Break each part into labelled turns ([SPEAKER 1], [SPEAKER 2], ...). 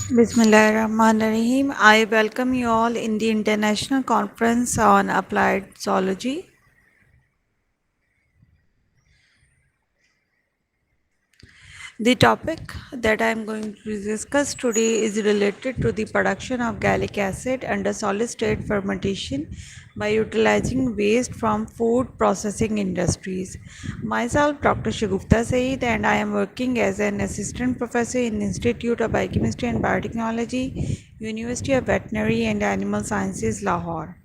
[SPEAKER 1] Bismillahirrahmanirrahim. I welcome you all in the International Conference on Applied Zoology. The topic that I am going to discuss today is related to the production of gallic acid under solid state fermentation by utilizing waste from food processing industries. Myself, Dr. Shugufta Saeed, and I am working as an assistant professor in Institute of Biochemistry and Biotechnology, University of Veterinary and Animal Sciences, Lahore.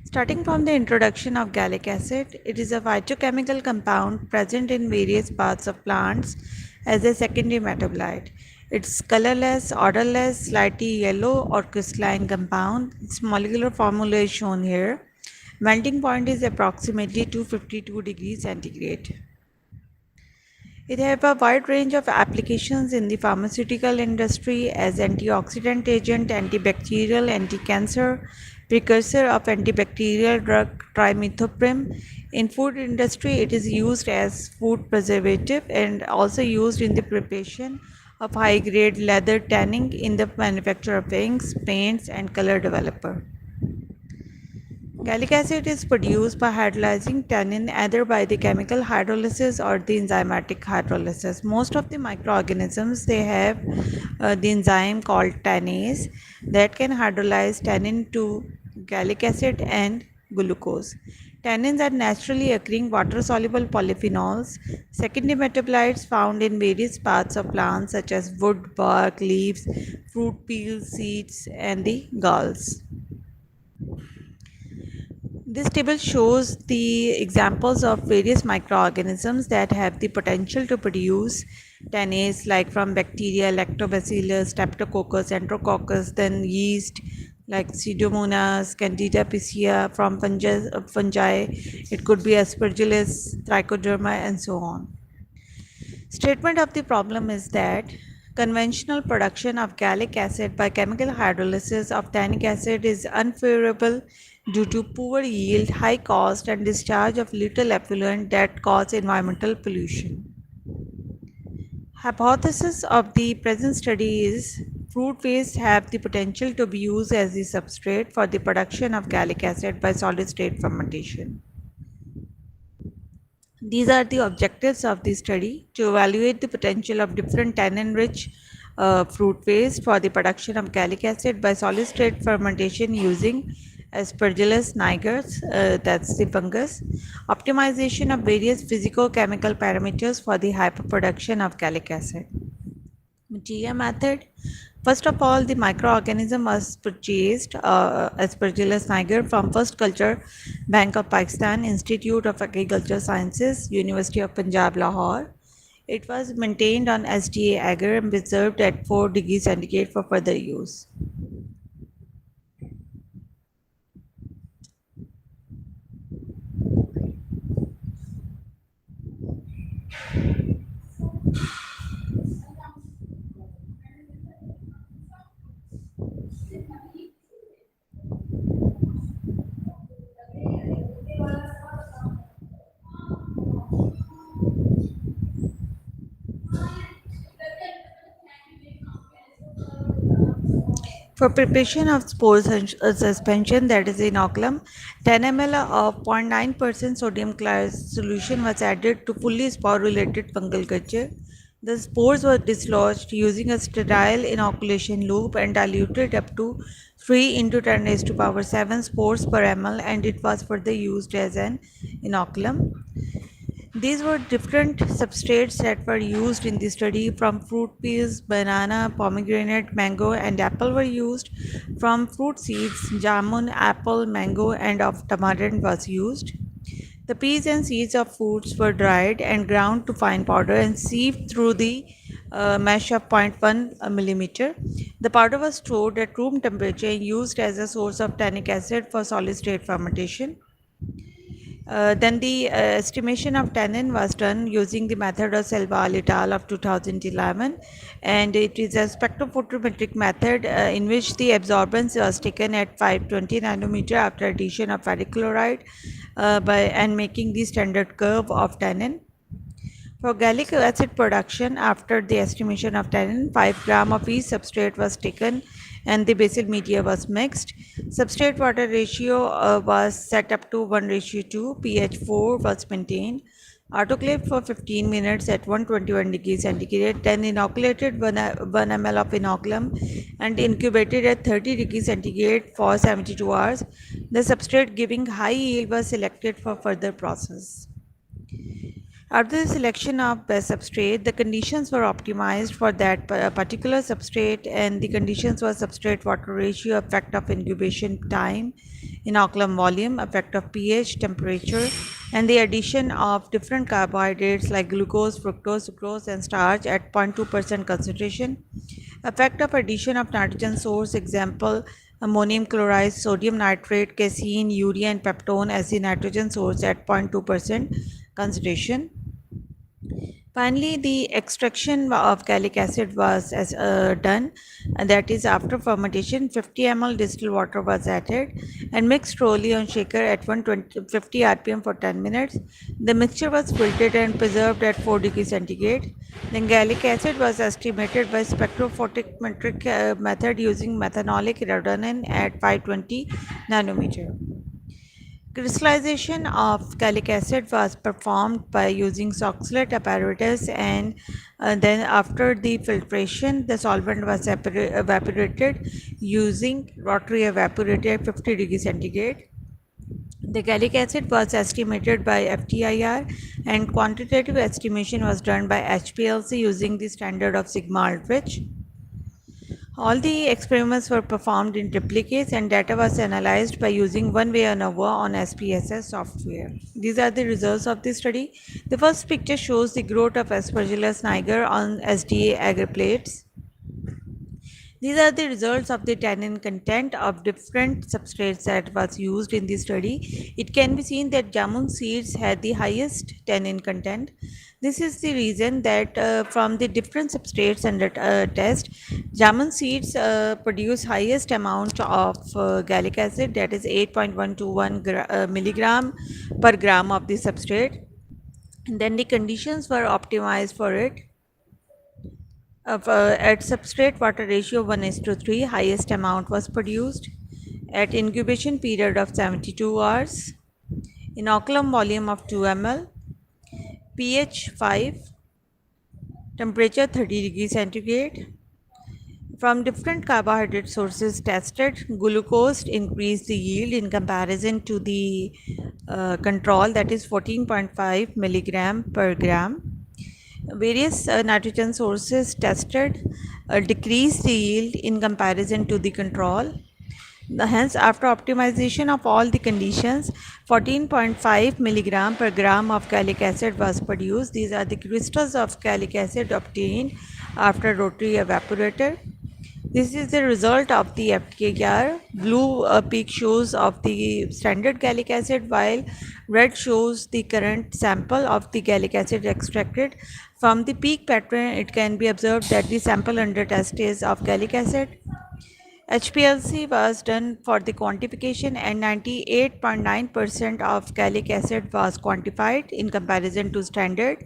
[SPEAKER 1] Starting from the introduction of gallic acid, it is a phytochemical compound present in various parts of plants as a secondary metabolite. It's colorless, odorless, slightly yellow or crystalline compound. Its molecular formula is shown here. Melting point is approximately 252 degrees centigrade. It has a wide range of applications in the pharmaceutical industry as antioxidant agent, antibacterial, anti-cancer, precursor of antibacterial drug trimethoprim. In food industry, it is used as food preservative and also used in the preparation of high-grade leather tanning in the manufacture of inks, paints, and color developer. Gallic acid is produced by hydrolyzing tannin either by the chemical hydrolysis or the enzymatic hydrolysis. Most of the microorganisms they have the enzyme called tannase that can hydrolyze tannin to gallic acid and glucose. Tannins are naturally occurring water-soluble polyphenols, secondary metabolites found in various parts of plants such as wood, bark, leaves, fruit peels, seeds, and the galls. This table shows the examples of various microorganisms that have the potential to produce tannase, like from bacteria, lactobacillus, streptococcus, enterococcus, then yeast like Pseudomonas, Candida piscea, from fungi, it could be Aspergillus, Trichoderma, and so on. Statement of the problem is that conventional production of gallic acid by chemical hydrolysis of tannic acid is unfavorable due to poor yield, high cost, and discharge of little effluent that cause environmental pollution. Hypothesis of the present study is fruit waste have the potential to be used as the substrate for the production of gallic acid by solid state fermentation. These are the objectives of the study: to evaluate the potential of different tannin-rich fruit waste for the production of gallic acid by solid-state fermentation using Aspergillus niger, that's the fungus, optimization of various physico-chemical parameters for the hyperproduction of gallic acid. Material method. First of all, the microorganism was purchased Aspergillus niger from First Culture Bank of Pakistan, Institute of Agricultural Sciences, University of Punjab, Lahore. It was maintained on SDA agar and preserved at 4 degrees centigrade for further use. For preparation of spore suspension, that is inoculum, 10 ml of 0.9% sodium chloride solution was added to fully spore-related fungal culture. The spores were dislodged using a sterile inoculation loop and diluted up to 3 into 10 raised to power 7 spores per ml, and it was further used as an inoculum. These were different substrates that were used in the study. From fruit peels, banana, pomegranate, mango, and apple were used. From fruit seeds, jamun, apple, mango, and of tamarind was used. The peas and seeds of fruits were dried and ground to fine powder and sieved through the mesh of 0.1 millimeter. The powder was stored at room temperature and used as a source of tannic acid for solid state fermentation. Then the estimation of tannin was done using the method of Selval et al. Of 2011, and it is a spectrophotometric method in which the absorbance was taken at 520 nanometer after addition of ferric chloride and making the standard curve of tannin. For gallic acid production, after the estimation of tannin, 5 gram of each substrate was taken and the basil media was mixed. Substrate water ratio was set up to 1:2, pH 4 was maintained. Autoclaved for 15 minutes at 121 degrees centigrade, then inoculated 1 ml of inoculum and incubated at 30 degrees centigrade for 72 hours. The substrate giving high yield was selected for further process. After the selection of best substrate, the conditions were optimized for that particular substrate, and the conditions were substrate water ratio, effect of incubation time, inoculum volume, effect of pH, temperature, and the addition of different carbohydrates like glucose, fructose, sucrose, and starch at 0.2% concentration. Effect of addition of nitrogen source, example ammonium chloride, sodium nitrate, casein, urea, and peptone as the nitrogen source at 0.2% concentration. Finally, the extraction of gallic acid was done, and that is after fermentation, 50 ml distilled water was added and mixed slowly on shaker at 150 rpm for 10 minutes. The mixture was filtered and preserved at 4 degrees centigrade. Then gallic acid was estimated by spectrophotometric method using methanolic rhodonine at 520 nanometer. Crystallization of gallic acid was performed by using Soxhlet apparatus, and then after the filtration the solvent was evaporated using rotary evaporator at 50 degrees centigrade. The gallic acid was estimated by FTIR and quantitative estimation was done by HPLC using the standard of sigma Aldrich. All the experiments were performed in triplicates and data was analyzed by using one-way ANOVA on SPSS software. These are the results of the study. The first picture shows the growth of Aspergillus niger on SDA agar plates. These are the results of the tannin content of different substrates that was used in the study. It can be seen that jamun seeds had the highest tannin content. This is the reason that from the different substrates under test, jamun seeds produce highest amount of gallic acid, that is 8.121 milligram per gram of the substrate. And then the conditions were optimized for it. At substrate water ratio 1:3, highest amount was produced. At incubation period of 72 hours, inoculum volume of 2 ml, pH 5, temperature 30 degrees centigrade. From different carbohydrate sources tested, glucose increased the yield in comparison to the control, that is 14.5 milligram per gram. Various nitrogen sources tested decreased the yield in comparison to the control. Hence, after optimization of all the conditions, 14.5 milligram per gram of gallic acid was produced. These are the crystals of gallic acid obtained after rotary evaporator. This is the result of the FTIR. Blue peak shows of the standard gallic acid, while red shows the current sample of the gallic acid extracted. From the peak pattern, it can be observed that the sample under test is of gallic acid. HPLC was done for the quantification and 98.9% of gallic acid was quantified in comparison to standard.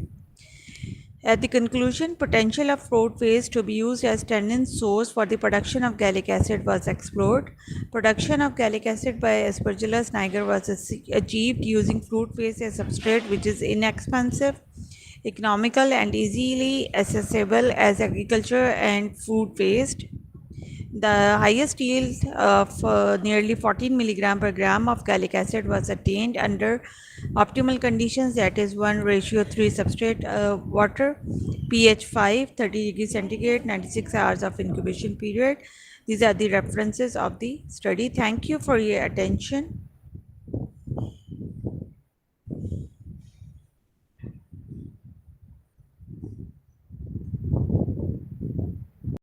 [SPEAKER 1] At the conclusion, potential of fruit waste to be used as tannin source for the production of gallic acid was explored. Production of gallic acid by Aspergillus niger was achieved using fruit waste as substrate, which is inexpensive, economical, and easily accessible as agriculture and food waste. The highest yield of nearly 14 milligram per gram of gallic acid was attained under optimal conditions, that is 1:3 substrate water, pH 5, 30 degrees centigrade, 96 hours of incubation period. These are the references of the study. Thank you for your attention.